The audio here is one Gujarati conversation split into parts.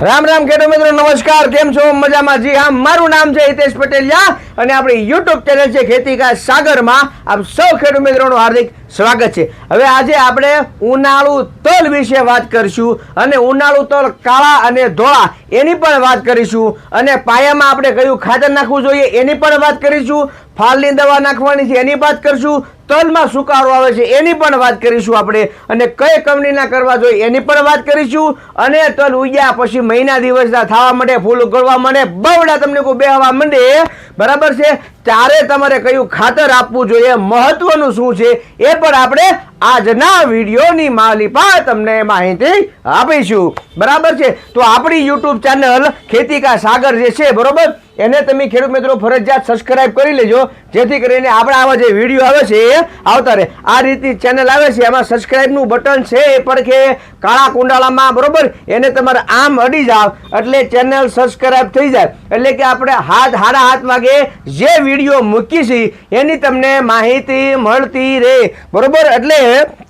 राम राम खेडूत मित्रों नमस्कार केम छो मजामां जी हाँ मारू नाम है हितेश पटेलिया અને આપણી YouTube ચેનલ છે ખેતી કા સાગરમાં આપ સૌ ખેડૂત મિત્રોનું હાર્દિક સ્વાગત છે। હવે આજે આપણે ઉનાળુ તલ વિશે વાત કરીશું અને ઉનાળુ તલ કાળા અને ધોળા એની પણ વાત કરીશું અને પાયામાં આપણે કયું ખાતર નાખવું જોઈએ એની પણ વાત કરીશું, ફાલની દવા નાખવાની છે એની વાત કરીશું, તલમાં સુકારો આવે છે એની પણ વાત કરીશું આપણે અને કઈ કંપનીના કરવા જોઈએ એની પણ વાત કરીશું અને તલ ઉગ્યા પછી મહિના દિવસના થવા માંડે, ફૂલ ઉગળવા માંડે, બવડા તમને કોઈ બેહવા માંડે બરાબર છે ત્યારે તમારે કયું ખાતર આપવું જોઈએ, મહત્વનું શું છે એ પણ આપણે આજના વિડીયોની માલિપા તમને માહિતી આપીશું બરાબર છે। તો આપણી YouTube ચેનલ ખેતી કા સાગર જે છે બરોબર એને તમે ખેડૂત મિત્રો ફરજિયાત સબસ્ક્રાઇબ કરી લેજો જેથી કરીને આપણા આવા જે વિડીયો આવે છે એ આવતા રહે। આ રીતની ચેનલ આવે છે એમાં સબસ્ક્રાઇબનું બટન છે એ પડખે કાળા કુંડાળામાં બરોબર એને તમારે આમ અડી જાવ એટલે ચેનલ સબસ્ક્રાઇબ થઈ જાય એટલે કે આપણે હાડા હાથ વાગે જે વિડીયો મૂકી છે એની તમને માહિતી મળતી રહે બરોબર એટલે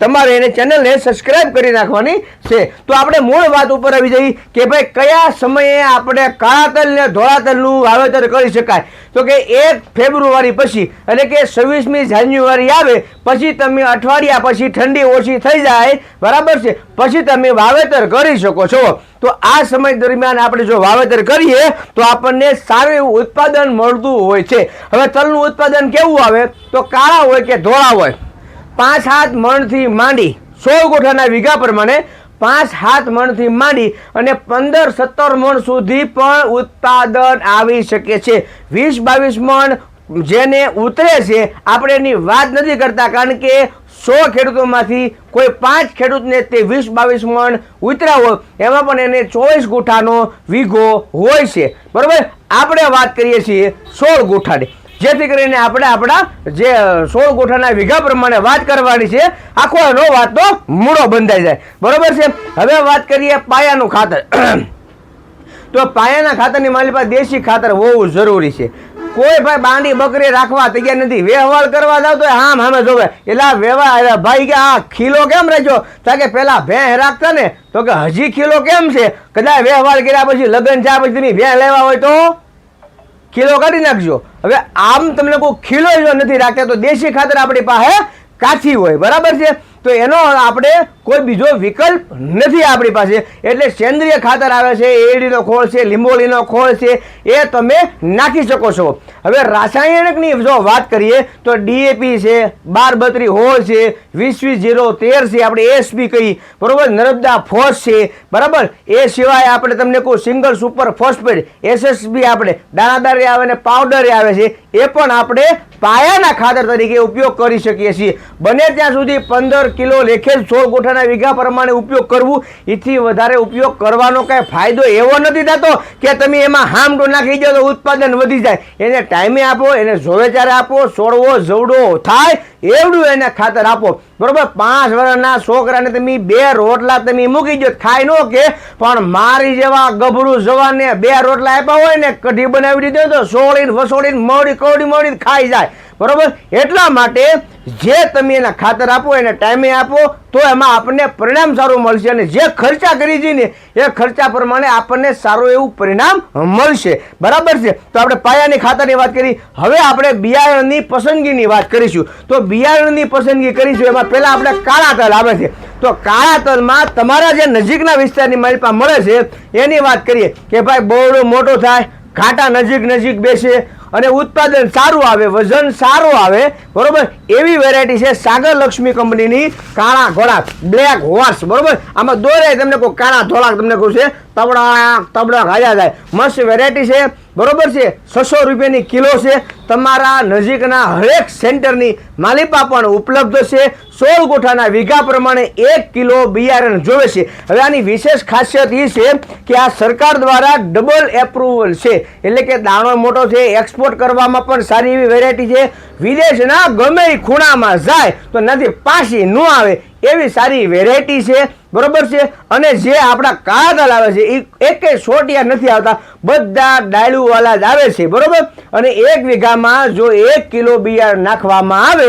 તમારે એને ચેનલને સબસ્ક્રાઇબ કરી નાખવાની છે। તો આપણે મૂળ વાત ઉપર આવી જઈએ કે ભાઈ કયા સમયે આપણે કાળા તલ ને ધોળા તલનું વાવેતર કરી શકાય તો કે 1 ફેબ્રુઆરી પછી એટલે કે 26મી જાન્યુઆરી આવે પછી તમે અઠવાડિયા પછી ઠંડી ઓછી થઈ જાય બરાબર છે પછી તમે વાવેતર કરી શકો છો। તો આ સમય દરમિયાન આપણે જો વાવેતર કરીએ તો આપણને સારું એવું ઉત્પાદન મળતું હોય છે। હવે તલનું ઉત્પાદન કેવું આવે તો કાળા હોય કે ધોળા હોય 5-7 મણથી માંડી 16 ગોઠાના વીઘા પ્રમાણે 5-7 મણથી માંડી અને 15-17 મણ સુધી પણ ઉત્પાદન આવી શકે છે। 20-22 મણ જેને ઉતરે છે આપણે એની વાત નથી કરતા કારણ કે 100 ખેડૂતોમાંથી કોઈ 5 ખેડૂતને તે 20-22 મણ ઉતર્યા હોય એમાં પણ એને 24 ગુઠાનો વીઘો હોય છે બરોબર। આપણે વાત કરીએ છીએ 16 ગુઠાની જેથી કરીને આપણે આપણા જે 16 ગોઠાના વીઘા પ્રમાણે વાત કરવાની છે આખો એનો વાતનો મૂળો બંધાઈ જાય બરોબર છે। હવે વાત કરીએ પાયાનું ખાતર તો પાયાના ખાતરની મારી પાસે દેશી ખાતર હોવું જરૂરી છે। કોઈ ભાઈ બાંડી બકરી રાખવા તૈયાર નથી, વ્યવહાર કરવા જાવ તો આમ સામે જોવે એટલે વ્યવહાર ભાઈ કે આ ખીલો કેમ રહેજો તો કે પેલા ભેં રાખતા ને તો કે હજી ખીલો કેમ છે કદાચ વ્યવહાર કર્યા પછી લગ્ન થયા પછી તમે ભેં લેવા હોય તો કિલો કાઢી નાખજો। હવે આમ તમને કોઈ ખીલો જો નથી રાખતા તો દેશી ખાતર આપણી પાસે કાચી હોય બરાબર છે તો એનો આપણે કોઈ બીજો વિકલ્પ નથી આપણી પાસે એટલે સેન્દ્રિય ખાતર આવે છે, એડીનો ખોળ છે, લીંબોળીનો ખોળ છે એ તમે નાખી શકો છો। હવે રાસાયણિકની જો વાત કરીએ તો ડીએપી છે, 12-32 હોળ છે, 20-20-0-13 છે આપણે એસપી કહી બરોબર, નર્મદા ફોસ છે બરાબર। એ સિવાય આપણે તમને કોઈ સિંગલ સુપર ફોસ્ફેટ એસએસબી આપણે દાણાદાર આવે ને પાવડર આવે છે એ પણ આપણે પાયાના ખાતર તરીકે ઉપયોગ કરી શકીએ છીએ। બને ત્યાં સુધી 15 કિલો લેખે 16 ગોઠાના વીઘા પ્રમાણે ઉપયોગ કરવું, એથી વધારે ઉપયોગ કરવાનો કઈ ફાયદો એવો નથી થતો કે તમે એમાં હામડો નાખી દો તો ઉત્પાદન વધી જાય। એને ટાઈમે આપો, એને જોવે ત્યારે આપો, છોડવો જવડો થાય એવડું એને ખાતર આપો બરોબર। 5 વર્ષના છોકરાને તમે 2 રોટલા તમે મૂકી દો ખાઈ નો કે પણ મારી જેવા ગભરું જવાને 2 રોટલા આપ્યા હોય ને કઢી બનાવી દીધો તો સોળીને વસોળીને મોડી કવડી ખાઈ જાય બરોબર। એટલા માટે જે તમે એના ખાતર આપો એને ટાઈમે આપો તો એમાં આપણને પરિણામ સારું મળશે અને જે ખર્ચા કરી છે ને એ ખર્ચા પ્રમાણે આપણને સારું એવું પરિણામ મળશે બરાબર છે। તો આપણે પાયાની ખાતરની વાત કરી, હવે આપણે બિયારણની પસંદગીની વાત કરીશું। તો બિયારણની પસંદગી કરીશું એમાં પહેલા આપણે કાળા તલ આવે છે તો કાળા તલમાં તમારા જે નજીકના વિસ્તારની માલિપા મળે છે એની વાત કરીએ કે ભાઈ બોરડો મોટો થાય, ઘાટા નજીક બેસે અને ઉત્પાદન સારું આવે, વજન સારું આવે બરોબર એવી વેરાયટી છે સાગર લક્ષ્મી કંપનીની કાળા ઘોડા બ્લેક હોર્સ બરોબર। આમાં દોરે તમને કોઈ કાળા ધોળા તમને કહું છે તબડા ખાયા જાય મસ્ત વેરાયટી છે બરોબર છે। 600 રૂપિયાની કિલો છે, તમારા નજીકના હરેક સેન્ટરની માલિપા પણ ઉપલબ્ધ છે। 16 ગોઠાના વીઘા પ્રમાણે 1 કિલો બિયારણ જોવે છે। હવે આની વિશેષ ખાસિયત એ છે કે આ સરકાર દ્વારા ડબલ એપ્રુવલ છે એટલે કે દાણો મોટો છે, એક્સપોર્ટ કરવામાં પણ સારી એવી વેરાયટી છે, વિદેશના ગમે ખૂણામાં જાય તો નથી પાછી ન આવે એવી સારી વેરાયટી છે બરોબર છે. અને જે આપણા કાળા તલ આવે છે એ એકે સોટિયા નથી આવતા, બધા ડાયલુવાળા જ આવે છે. બરોબર. અને 1 વીઘામાં જો 1 કિલો બિયારણ નાખવામાં આવે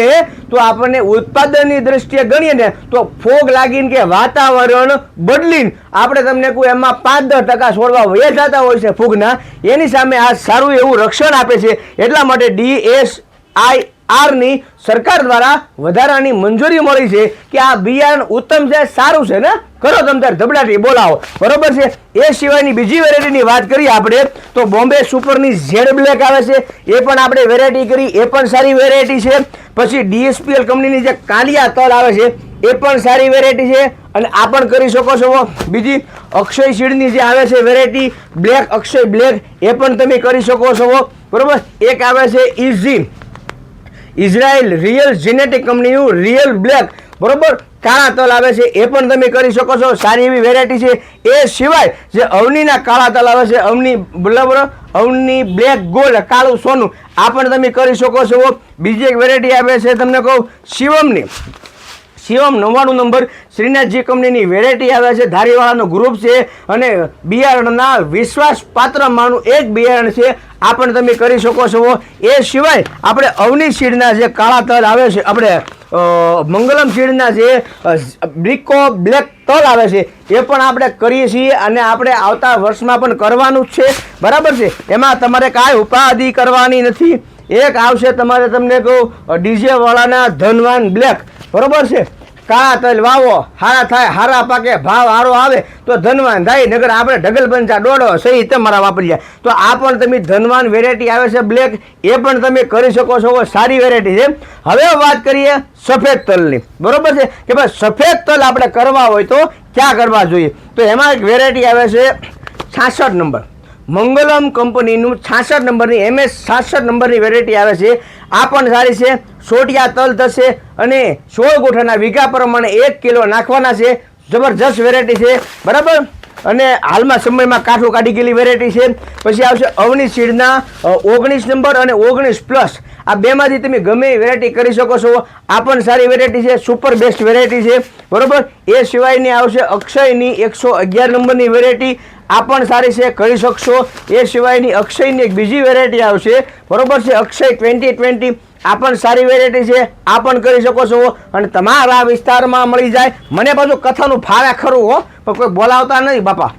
તો આપણને ઉત્પાદનની દ્રષ્ટિએ ગણીએ ને તો ફોગ લાગીને કે વાતાવરણ બદલીને આપણે તમને કોઈ એમાં 5-10% છોડવા વયા જતા હોય છે ફૂગના, એની સામે આ સારું એવું રક્ષણ આપે છે. એટલા માટે DSIRની સરકાર દ્વારા વધારાની મંજૂરી મળી છે કે આ બિયારણ ઉત્તમ છે, સારું છે ને, કરો તમે તાર ધબડાટી બોલાવો. બરોબર છે. એ સિવાયની બીજી વેરાયટીની વાત કરીએ આપણે તો બોમ્બે સુપરની ઝેડ બ્લેક આવે છે, એ પણ આપણે વેરાયટી કરી, એ પણ સારી વેરાયટી છે. પછી DSPL કંપનીની જે કાલિયા તલ આવે છે એ પણ સારી વેરાયટી છે અને આ પણ કરી શકો છો. બીજી અક્ષય સીડની જે આવે છે વેરાયટી બ્લેક, અક્ષય બ્લેક, એ પણ તમે કરી શકો છો. બરોબર. એક આવે છે ઇઝરાયલ રિયલ જેનેટિક કંપનીનું રિયલ બ્લેક, બરોબર, કાળા તલ આવે છે, એ પણ તમે કરી શકો છો, સારી એવી વેરાયટી છે. એ સિવાય જે અવનીના કાળા તલ આવે છે, અવની બ્લેક ગોલ્ડ, કાળું સોનું, આ પણ તમે કરી શકો છો. બીજી એક વેરાયટી આવે છે તમને કહું શિવમ 99 નંબર શ્રીનાથજી કંપનીની વેરાયટી આવે છે, ધારીવાળાનો ગ્રુપ છે અને બિયારણના વિશ્વાસપાત્રમાંનું એક બિયારણ છે, આ પણ તમે કરી શકો છો. એ સિવાય આપણે અવની સીડના જે કાળા તલ આવે છે, આપણે મંગલમ સીડના જે બ્રિકો બ્લેક તલ આવે છે એ પણ આપણે કરીએ છીએ અને આપણે આવતા વર્ષમાં પણ કરવાનું જ છે. બરાબર છે. એમાં તમારે કાંઈ ઉપાધિ કરવાની નથી. એક આવશે તમારે તમને કહું ડીજે વાળાના ધનવાન બ્લેક, બરોબર છે. કાળા તલ વાવો, હારા થાય, હારા પાકે, ભાવ હારો આવે તો ધનવાન થાય, નગર આપણે ઢગલ પંચા દોડો સહી તમારા વાપરી જાય. તો આ પણ તમે ધનવાન વેરાયટી આવે છે બ્લેક, એ પણ તમે કરી શકો છો, સારી વેરાયટી છે. હવે વાત કરીએ સફેદ તલની. બરોબર છે કે ભાઈ સફેદ તલ આપણે કરવા હોય તો ક્યાં કરવા જોઈએ, તો એમાં એક વેરાયટી આવે છે 66 નંબર, મંગલમ કંપનીનું 66 નંબરની MS 66 નંબરની વેરાયટી આવે છે, આ પણ સારી છે. સોટિયા તલ થશે અને 16 ગોઠાના વીઘા પ્રમાણે 1 કિલો નાખવાના છે, જબરજસ્ત વેરાયટી છે. બરાબર. અને હાલમાં સમયમાં કાઠું કાઢી ગયેલી વેરાયટી છે. પછી આવશે અવની સીડના 19 નંબર અને 19+, આ બેમાંથી તમે ગમે વેરાયટી કરી શકો છો, આ પણ સારી વેરાયટી છે, સુપર બેસ્ટ વેરાયટી છે. બરોબર. એ સિવાયની આવશે અક્ષયની 111 નંબરની વેરાયટી, આ પણ સારી છે, કરી શકશો. એ સિવાયની અક્ષયની એક બીજી વેરાયટી આવશે, બરોબર છે, અક્ષય 2020, આ પણ સારી વેરાયટી છે, આ પણ કરી શકો છો અને તમારા વિસ્તારમાં મળી જાય. મને પાછું કથાનું ફાવે ખરું હો, પણ કોઈ બોલાવતા નહીં બાપા.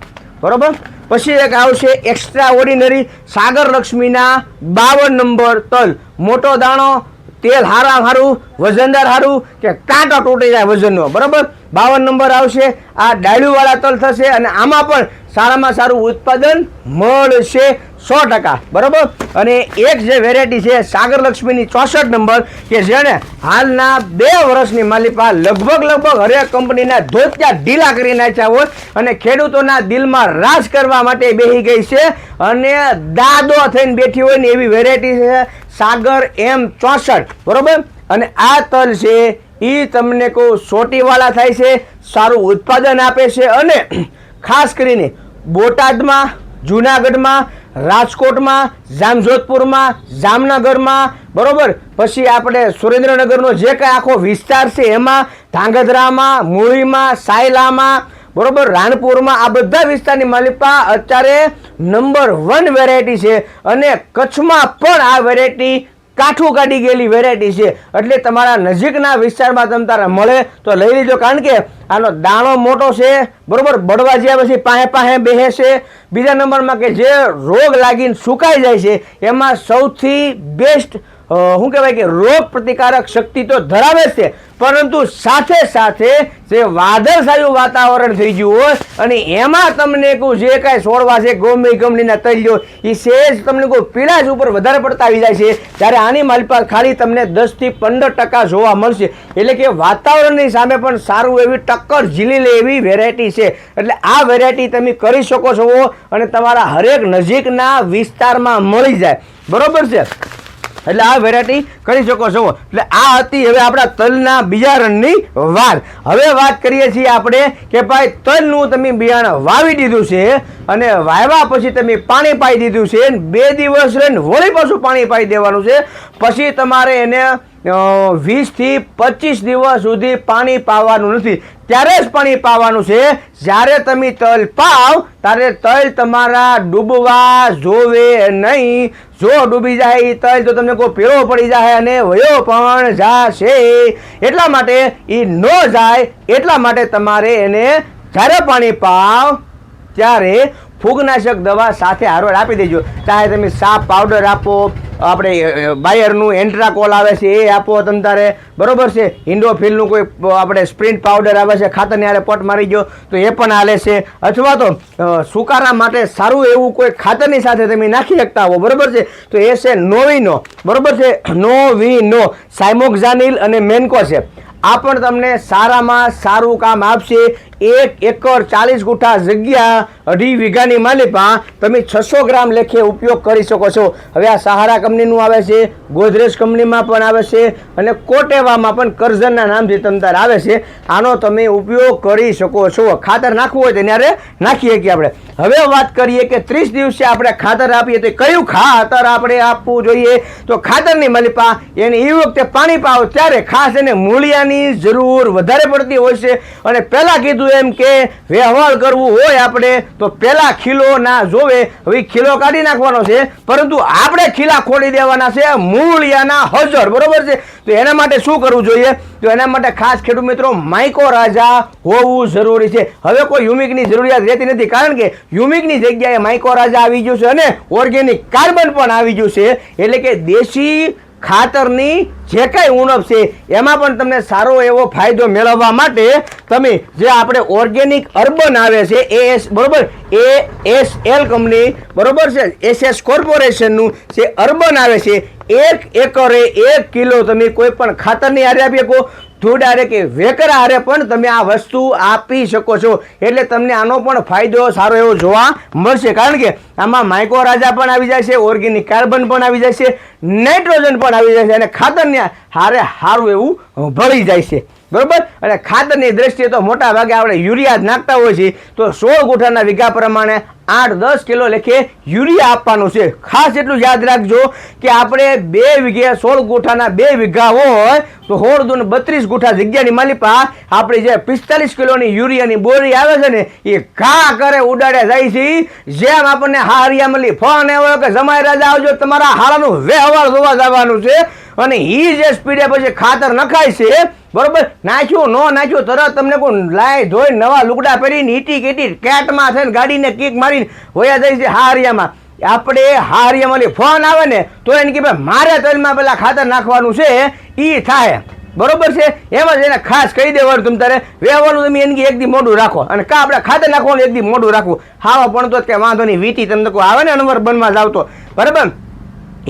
બરોબર. પછી એક આવશે એક્સ્ટ્રા ઓર્ડિનરી સાગર લક્ષ્મીના 52 નંબર તલ, મોટો દાણો, તેલ હારું, વજનદાર હારું કે કાંટો તૂટી જાય વજનનો. બરાબર. 52 નંબર આવશે. આ ડાળીવાળા તલ થશે અને આમાં પણ સારામાં સારું ઉત્પાદન મળશે 100%. બરાબર. અને એક જે વેરાયટી છે સાગર લક્ષ્મીની 64 નંબર કે જેને હાલના 2 વર્ષની માલિપા લગભગ હરેક કંપનીના ધોતિયા ઢીલા કરી નાખ્યા હોય અને ખેડૂતોના દિલમાં રાજ કરવા માટે બેસી ગઈ છે અને દાદો થઈને બેઠી હોય ને એવી વેરાયટી છે સાગર M64. બરોબર. અને આ તલ છે એ તમને કહું સોટીવાળા થાય છે, સારું ઉત્પાદન આપે છે અને ખાસ કરીને બોટાદમાં, જુનાગઢમાં, રાજકોટમાં, જામજોધપુરમાં, જામનગરમાં, બરોબર, પછી આપણે સુરેન્દ્રનગરનો જે કાંઈ આખો વિસ્તાર છે એમાં, ધાંગધ્રામાં, મૂળીમાં, સાયલામાં, બરોબર, રાણપુરમાં, આ બધા વિસ્તારની માલિપા અત્યારે નંબર 1 વેરાયટી છે અને કચ્છમાં પણ આ વેરાયટી કાઠું કાઢી ગયેલી વેરાયટી છે. એટલે તમારા નજીકના વિસ્તારમાં તમે તારા મળે તો લઈ લીધો, કારણ કે આનો દાણો મોટો છે. બરોબર. બળવા જ્યાં પછી પાસે બેસે છે. બીજા નંબરમાં કે જે રોગ લાગીને સુકાઈ જાય છે એમાં સૌથી બેસ્ટ શું કહેવાય કે રોગ પ્રતિકારક શક્તિ તો ધરાવે છે, પરંતુ સાથે સાથે જે વાદળછાયું વાતાવરણ થઈ ગયું હોય અને એમાં તમને કહું જે કાંઈ છોડવા છે ગમે કંપનીના તૈયો એ સેજ તમને કહું પીળાશ ઉપર વધારે પડતા આવી જાય છે, ત્યારે આની માલિપા ખાલી તમને 10 થી 15% જોવા મળશે. એટલે કે વાતાવરણની સામે પણ સારું એવી ટક્કર ઝીલી લે એવી વેરાયટી છે. એટલે આ વેરાયટી તમે કરી શકો છો અને તમારા હરેક નજીકના વિસ્તારમાં મળી જાય. બરોબર છે. એટલે આ વેરાયટી કરી શકો છો. એટલે આ હતી હવે આપણા તલના બિયારણની વાત. હવે વાત કરીએ છીએ આપણે કે ભાઈ તલનું તમે બિયારણ વાવી દીધું છે અને વાવ્યા પછી તમે પાણી પાઈ દીધું છે, 2 દિવસ રહીને વળી પાછું પાણી પાઈ દેવાનું છે, પછી તમારે એને 20 થી 25 દિવસ સુધી પાણી પાવાનું નથી. ત્યારે જ પાણી પાવાનું છે જ્યારે તમે તલ પાવ ત્યારે તલ તમારા ડૂબવા જોવે નહીં. જો ડૂબી જાય તલ તો તમને કોઈ પીળો પડી જાય અને વયો પણ જાશે. એટલા માટે એ ન જાય એટલા માટે તમારે એને જ્યારે પાણી પાવ ત્યારે ફૂગનાશક દવા સાથે હારવાર આપી દેજો. ચાહે તમે સાપ પાવડર આપો, આપણે બાયરનું એન્ટ્રાકોલ આવે છે એ આપો તમ તારે, બરોબર છે. ઇન્ડોફિલનું કોઈ આપણે સ્પ્રિન્ટ પાવડર આવે છે ખાતરની હારે પટ મારી ગયો તો એ પણ હાલે છે. અથવા તો સુકારા માટે સારું એવું કોઈ ખાતરની સાથે તમે નાખી શકતા હો, બરોબર છે. તો એ છે નોવિનો, બરોબર છે. નોવિનો સાયમોક્ઝાનિલ અને મેન્કો છે. આ પણ તમને સારામાં સારું કામ આપશે. 1 એકર 40 ગુઠા જગ્યા 2.5 વીઘાની માલિપા તમે 600 ગ્રામ લેખે ઉપયોગ કરી શકો છો. હવે આ સહારા કંપનીનું આવે છે, ગોદરેજ કંપનીમાં પણ આવે છે અને કોટેવામાં પણ કરઝનના નામથી તમતાર આવે છે. આનો તમે ઉપયોગ કરી શકો છો. ખાતર નાખવું હોય તો ત્યારે નાખીએ કે આપણે. હવે વાત કરીએ કે 30 દિવસે આપણે ખાતર આપીએ તો કયું ખાતર આપણે આપવું જોઈએ. તો ખાતરની માલિપા એને એ વખતે પાણી પાવો ત્યારે ખાસ એને મૂળિયાની જરૂર વધારે પડતી હોય છે. અને પહેલાં કીધું એમ કે વ્યવહાર કરવું હોય આપણે તો પહેલા ખીલો ના જોવે. હવે ખીલો કાઢી નાખવાનો છે પરંતુ આપણે ખીલા ખોડી દેવાના છે મૂળિયાના હજાર, બરોબર છે. તો એના માટે શું કરવું જોઈએ? તો એના માટે ખાસ ખેડૂત મિત્રો માઇકો રાજા હોવું જરૂરી છે. હવે કોઈ યુમિકની જરૂરિયાત રહેતી નથી કારણ કે યુમિકની જગ્યાએ માઇકો રાજા આવી ગયું છે અને ઓર્ગેનિક કાર્બન પણ આવી ગયું છે. એટલે કે દેશી ખાતરની જે કાંઈ ઉણપ છે એમાં પણ તમને સારો એવો ફાયદો મેળવવા માટે તમે જે આપણે ઓર્ગેનિક અર્બન આવે છે એએસ, બરોબર, ASL કંપની, બરોબર છે, SS કોર્પોરેશનનું જે અર્બન આવે છે 1 એકરે 1 કિલો તમે કોઈ પણ ખાતરની હારે આપી શકો. ધૂળ કે વેકરા હારે પણ તમે આ વસ્તુ આપી શકો છો. એટલે તમને આનો પણ ફાયદો સારો એવો જોવા મળશે કારણ કે આમાં માઇકો રાજા પણ આવી જાય છે, ઓર્ગેનિક કાર્બન પણ આવી જાય છે, નાઇટ્રોજન પણ આવી જાય છે અને ખાતરની હારે સારું એવું ભળી જાય છે, બરોબર. અને ખાતરની દ્રષ્ટિએ તો મોટા ભાગે આપણે યુરિયા જ નાખતા હોય છે. તો 16 ગુઠાના વીઘા પ્રમાણે 8-10 કિલો લેખે યુરિયા આપવાનું છે. ખાસ એટલું યાદ રાખજો કે આપણે 2 વીઘે 16 ગુઠાના 2 વીઘા હોય તો 16 દૂ 32 ગુઠા જગ્યાની માલિપા આપણી જે 45 કિલોની યુરિયાની બોરી આવે છે ને એ ઘા કરે ઉડાડે જાય છે. જેમ આપણને હારિયા મળી ફોન આવ્યો કે જમાઈ રાજા આવજો તમારા હારાનું વ્યવહાર જોવા જવાનું છે અને એ જે સ્પીડે પછી ખાતર નખાય છે, બરોબર. નાખ્યું ન નાખ્યું તરત તમને કોઈ લાય ધોઈ નવા લુગડા પહેરીને ઈટી કેટી કેટમાં થઈને ગાડીને કિક મારીને હોયા જાય છે હારિયામાં. આપણે હારિયામાં ફોન આવે ને તો એને કે ભાઈ મારે તલમાં પેલા ખાતર નાખવાનું છે એ થાય, બરોબર છે. એમાં જ એને ખાસ કહી દેવાનું તમે તારે વેવાનું તમે એની એક દી મોઢું રાખો અને કા આપણે ખાતર નાખવાનું એક દી મોઢું રાખવું. હાવા પણ તો કે વાંધો નહીં વીટી તમને કોઈ આવે ને અનવર બનવા જાવ તો, બરાબર.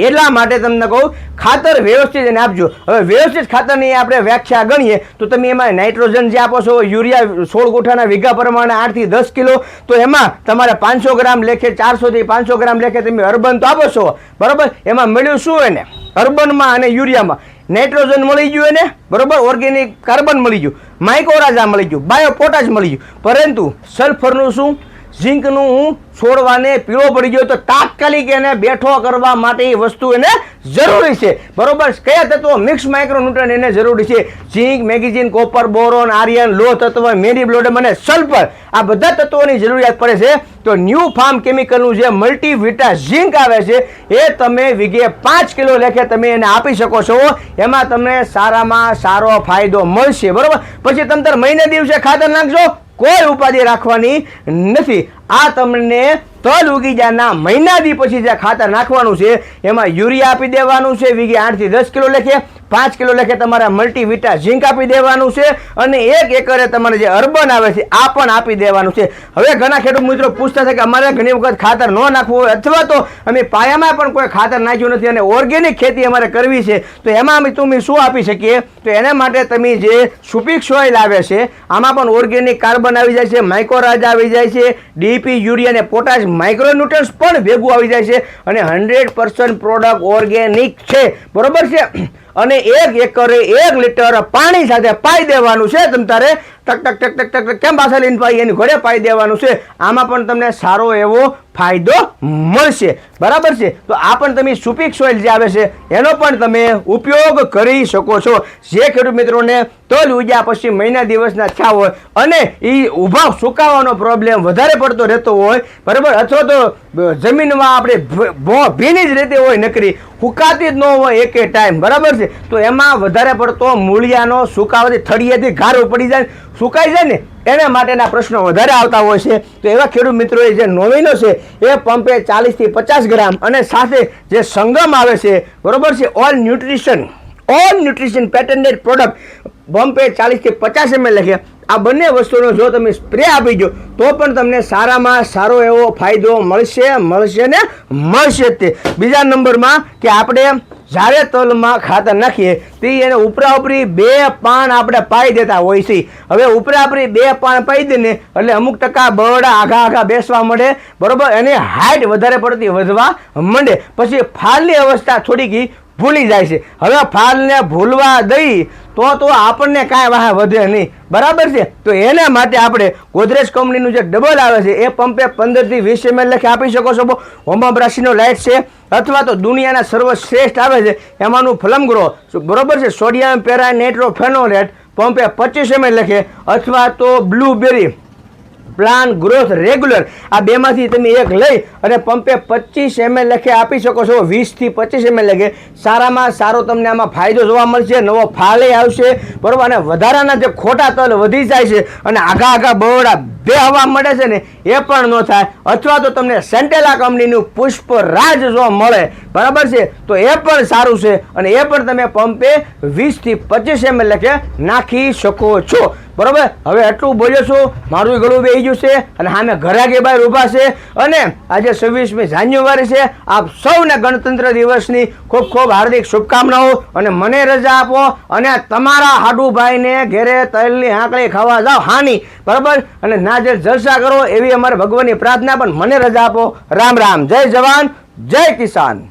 એટલા માટે તમને કહું ખાતર વ્યવસ્થિત એને આપજો. હવે વ્યવસ્થિત ખાતરની આપણે વ્યાખ્યા ગણીએ તો તમે એમાં નાઇટ્રોજન જે આપો છો યુરિયા 16 ગુઠાના વીઘા પ્રમાણે 8 થી 10 કિલો તો એમાં તમારે 500 ગ્રામ લેખે 400 થી 500 ગ્રામ લેખે તમે અર્બન તો આપો છો, બરોબર. એમાં મળ્યું શું એને અર્બનમાં અને યુરિયામાં નાઇટ્રોજન મળી ગયું એને, બરોબર, ઓર્ગેનિક કાર્બન મળી ગયું, માઇકોરાઝા મળી ગયું, બાયો પોટાશ મળી ગયું. પરંતુ સલ્ફરનું શું, ઝીંકનું છોડવાને પીળો પડી ગયો તો તાત્કાલિક એને બેઠો કરવા માટે એ વસ્તુ એને જરૂરી છે, બરોબર. કયા તત્વો મિક્સ માઇક્રોન્યુટ્રન એને જરૂરી છે? ઝીંક, મેગ્નેશિયમ, કોપર, બોરોન, આયર્ન, લોહ તત્વ, મેરીબ્લોડમ અને સલ્ફર, આ બધા તત્વોની જરૂરિયાત પડે છે. તો ન્યૂ ફાર્મ કેમિકલનું જે મલ્ટીવિટા ઝીંક આવે છે એ તમે વીઘે 5 કિલો લેખે તમે એને આપી શકો છો. એમાં તમને સારામાં સારો ફાયદો મળશે, બરોબર. પછી તમે મહિને દિવસે ખાતર નાખજો, કોઈ ઉપાધિ રાખવાની નથી. આ તમને તલ ઉગી જાના મહિના દી પછી જે ખાતર નાખવાનું છે એમાં યુરિયા આપી દેવાનું છે વીઘે 8 થી 10 કિલો લેખે, 5 કિલો લેખે તમારે મલ્ટીવિટા ઝીંક આપી દેવાનું છે અને 1 એકરે તમારે જે અર્બન આવે છે આ પણ આપી દેવાનું છે. હવે ઘણા ખેડૂત મિત્રો પૂછતા છે કે અમારે ઘણી વખત ખાતર ન નાખવું હોય અથવા તો અમે પાયામાં પણ કોઈ ખાતર નાખ્યું નથી અને ઓર્ગેનિક ખેતી અમારે કરવી છે તો એમાં અમે તમે શું આપી શકીએ? તો એના માટે તમે જે સુપિક સોઇલ આવે છે આમાં પણ ઓર્ગેનિક કાર્બન આવી જાય છે, માઇકોરાઝા આવી જાય છે, ડીપી, યુરિયા અને પોટાશ માઇક્રોન્યુટ્રન્સ પણ ભેગું આવી જાય છે અને 100% પ્રોડક્ટ ઓર્ગેનિક છે, બરોબર છે. અને 1 એકરે 1 લીટર પાણી સાથે પાઈ દેવાનું છે તમ તારે ટક ટક ટક ટક ટક ટક કેમ પાછા લઈને પાઈ એની ઘોડે પાઈ દેવાનું છે. આમાં પણ તમને સારો એવો ફાયદો મળશે. બરાબર છે. તો આ પણ તમે સુપીક સોઇલ જે આવે છે એનો પણ તમે ઉપયોગ કરી શકો છો. જે ખેડૂત મિત્રોને તલ ઉગ્યા પછી મહિના દિવસના થયા હોય અને એ ઊભા સુકાવાનો પ્રોબ્લેમ વધારે પડતો રહેતો હોય, બરાબર, અથવા તો જમીનમાં આપણે ભીની જ રહેતી હોય, નકરી સુકાતી જ ન હોય એકે ટાઈમ, બરાબર છે, તો એમાં વધારે પડતો મૂળિયાનો સુકાવાથી થળિયેથી ગારો પડી જાય, સુકાઈ જાય ને, એના માટેના પ્રશ્નો વધારે આવતા હોય છે. તો એવા ખેડૂત મિત્રોએ જે નોવિનો છે એ પંપે 40 થી 50 ગ્રામ અને સાથે જે સંગમ આવે છે, બરોબર છે, ઓલ ન્યુટ્રિશન પેટન્ટેડ પ્રોડક્ટ પંપે 40 થી 50 ml લખે. આ બંને વસ્તુનો જો તમે સ્પ્રે આપી દો તો પણ તમને સારામાં સારો એવો ફાયદો મળશે ને મળશે જ તે. બીજા નંબરમાં કે આપણે જ્યારે તલમાં ખાતર નાખીએ તે એને ઉપરાઉપરી 2 પાન આપણે પાઈ દેતા હોય છે. હવે ઉપરાઉપરી 2 પાન પાઈ દે ને એટલે અમુક ટકા બરડા આઘા બેસવા મળે, બરોબર, એની હાઈટ વધારે પડતી વધવા માંડે. પછી ફાલની અવસ્થા થોડીક ભૂલી જાય છે. હવે ફાલને ભૂલવા દઈ તો આપણને કાંઈ વાહ વધે નહીં, બરાબર છે. તો એના માટે આપણે ગોદરેજ કંપનીનું જે ડબલ આવે છે એ પંપે 15 થી 20 ml લખે આપી શકો છો. હોમમ રાશિનો લાઇટ છે અથવા તો દુનિયાના સર્વશ્રેષ્ઠ આવે છે એમાંનું ફ્લમગ્રો, બરોબર છે, સોડિયમ પેરા નાઇટ્રોફેનોલેટ પંપે 25 ml લખે, અથવા તો બ્લુબેરી પ્લાન ગ્રોથ રેગ્યુલર, આ બેમાંથી તમે એક લઈ અને પંપે 25 ml લખે આપી શકો છો. 20 થી 25 ml લખે સારામાં સારો તમને આમાં ફાયદો જોવા મળશે. નવો ફાલે આવશે, બરોબર, અને વધારાના જે ખોટા તલ વધી જાય છે અને આઘા બવડા બે હવા મળે છે ને એ પણ ન થાય. અથવા તો તમને સેન્ટેલા કંપનીનું પુષ્પરાજ જો મળે, બરાબર છે, તો એ પણ સારું છે અને એ પણ તમે પંપે 20 થી 25 ml લખે નાખી શકો છો. બરોબર. હવે એટલું બોલ્યો છું, મારું ગળું બેસી ગયું છે અને સામે ઘરાકે બહાર ઊભા છે અને આજે 26મી જાન્યુઆરી છે. આપ સૌને ગણતંત્ર દિવસની ખૂબ ખૂબ હાર્દિક શુભકામનાઓ અને મને રજા આપો અને તમારા હાડુભાઈને ઘેરે તલની આંકડી ખાવા જાઓ હાની, બરાબર, અને નાજે જલસા કરો એવી અમારે ભગવાનની પ્રાર્થના. પણ મને રજા આપો. રામ રામ. જય જવાન જય કિસાન.